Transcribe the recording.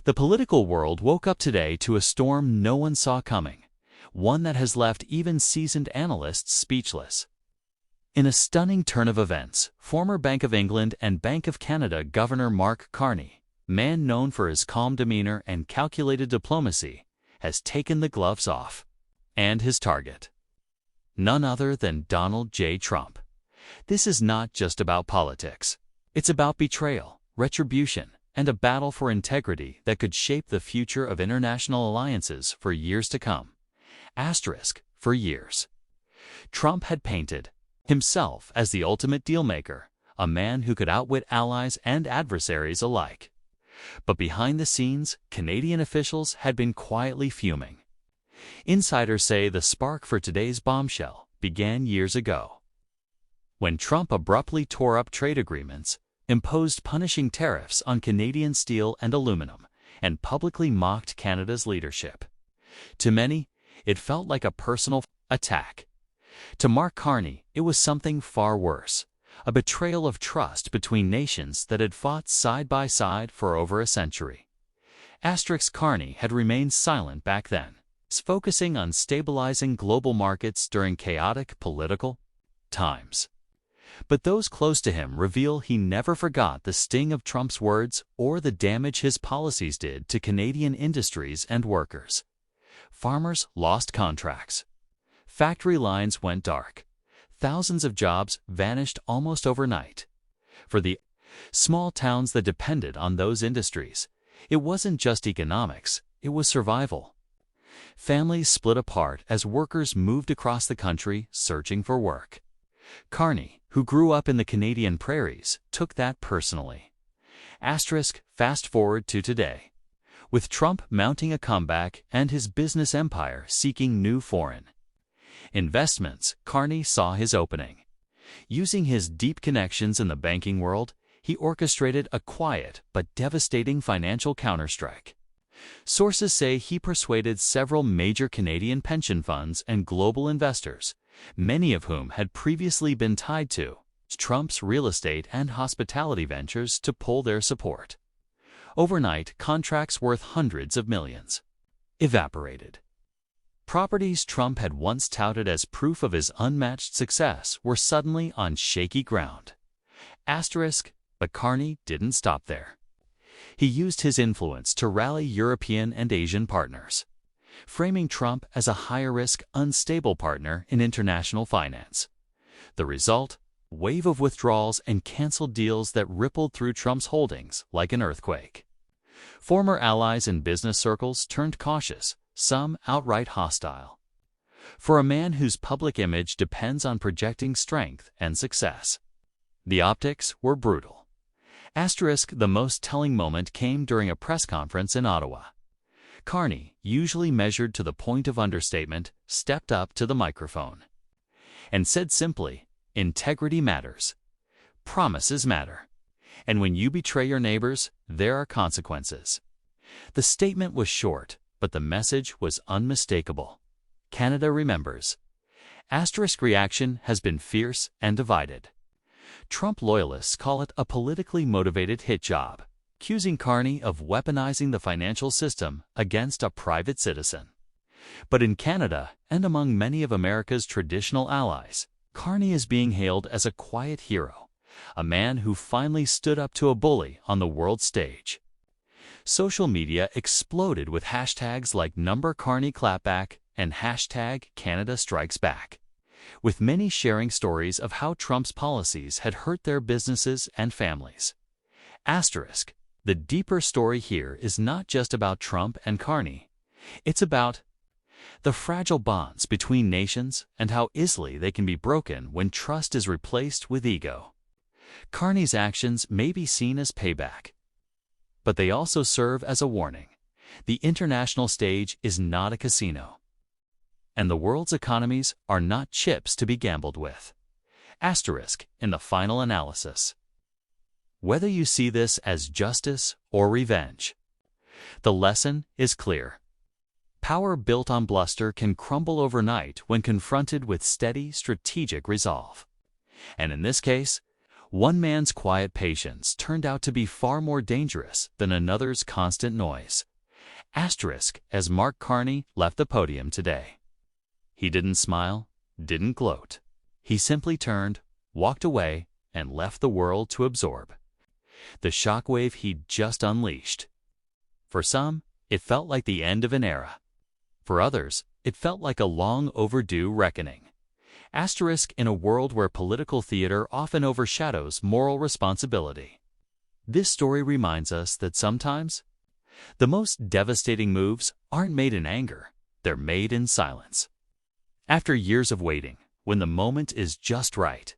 The political world woke up today to a storm no one saw coming, one that has left even seasoned analysts speechless. In a stunning turn of events, former Bank of England and Bank of Canada Governor Mark Carney, man known for his calm demeanor and calculated diplomacy, has taken the gloves off. And his target? None other than Donald J. Trump. This is not just about politics. It's about betrayal, retribution, and a battle for integrity that could shape the future of international alliances for years to come. For years. Trump had painted himself as the ultimate dealmaker, a man who could outwit allies and adversaries alike. But behind the scenes, Canadian officials had been quietly fuming. Insiders say the spark for today's bombshell began years ago, when Trump abruptly tore up trade agreements, imposed punishing tariffs on Canadian steel and aluminum, and publicly mocked Canada's leadership. To many, it felt like a personal attack. To Mark Carney, it was something far worse, a betrayal of trust between nations that had fought side by side for over a century. Carney had remained silent back then, focusing on stabilizing global markets during chaotic political times. But those close to him reveal he never forgot the sting of Trump's words or the damage his policies did to Canadian industries and workers. Farmers lost contracts. Factory lines went dark. Thousands of jobs vanished almost overnight. For the small towns that depended on those industries, it wasn't just economics, it was survival. Families split apart as workers moved across the country searching for work. Carney, who grew up in the Canadian prairies, took that personally. Fast forward to today. With Trump mounting a comeback and his business empire seeking new foreign investments, Carney saw his opening. Using his deep connections in the banking world, he orchestrated a quiet but devastating financial counterstrike. Sources say he persuaded several major Canadian pension funds and global investors, many of whom had previously been tied to Trump's real estate and hospitality ventures, to pull their support. Overnight, contracts worth hundreds of millions evaporated. Properties Trump had once touted as proof of his unmatched success were suddenly on shaky ground. But Carney didn't stop there. He used his influence to rally European and Asian partners, framing Trump as a higher-risk, unstable partner in international finance. The result? A wave of withdrawals and canceled deals that rippled through Trump's holdings like an earthquake. Former allies in business circles turned cautious, some outright hostile. For a man whose public image depends on projecting strength and success, the optics were brutal. The most telling moment came during a press conference in Ottawa. Carney, usually measured to the point of understatement, stepped up to the microphone and said simply, "Integrity matters. Promises matter. And when you betray your neighbors, there are consequences." The statement was short, but the message was unmistakable. Canada remembers. Reaction has been fierce and divided. Trump loyalists call it a politically motivated hit job, accusing Carney of weaponizing the financial system against a private citizen. But in Canada, and among many of America's traditional allies, Carney is being hailed as a quiet hero, a man who finally stood up to a bully on the world stage. Social media exploded with hashtags like #CarneyClapback and #CanadaStrikesBack, with many sharing stories of how Trump's policies had hurt their businesses and families. The deeper story here is not just about Trump and Carney. It's about the fragile bonds between nations and how easily they can be broken when trust is replaced with ego. Carney's actions may be seen as payback, but they also serve as a warning. The international stage is not a casino, and the world's economies are not chips to be gambled with. In the final analysis. Whether you see this as justice or revenge, the lesson is clear. Power built on bluster can crumble overnight when confronted with steady, strategic resolve. And in this case, One man's quiet patience turned out to be far more dangerous than another's constant noise. Asterisk as Mark Carney left the podium today. He didn't smile, didn't gloat. He simply turned, walked away, and left the world to absorb the shockwave he'd just unleashed. For some, it felt like the end of an era. For others, it felt like a long overdue reckoning. Asterisk in a world where political theater often overshadows moral responsibility. This story reminds us that sometimes the most devastating moves aren't made in anger, they're made in silence. After years of waiting, when the moment is just right,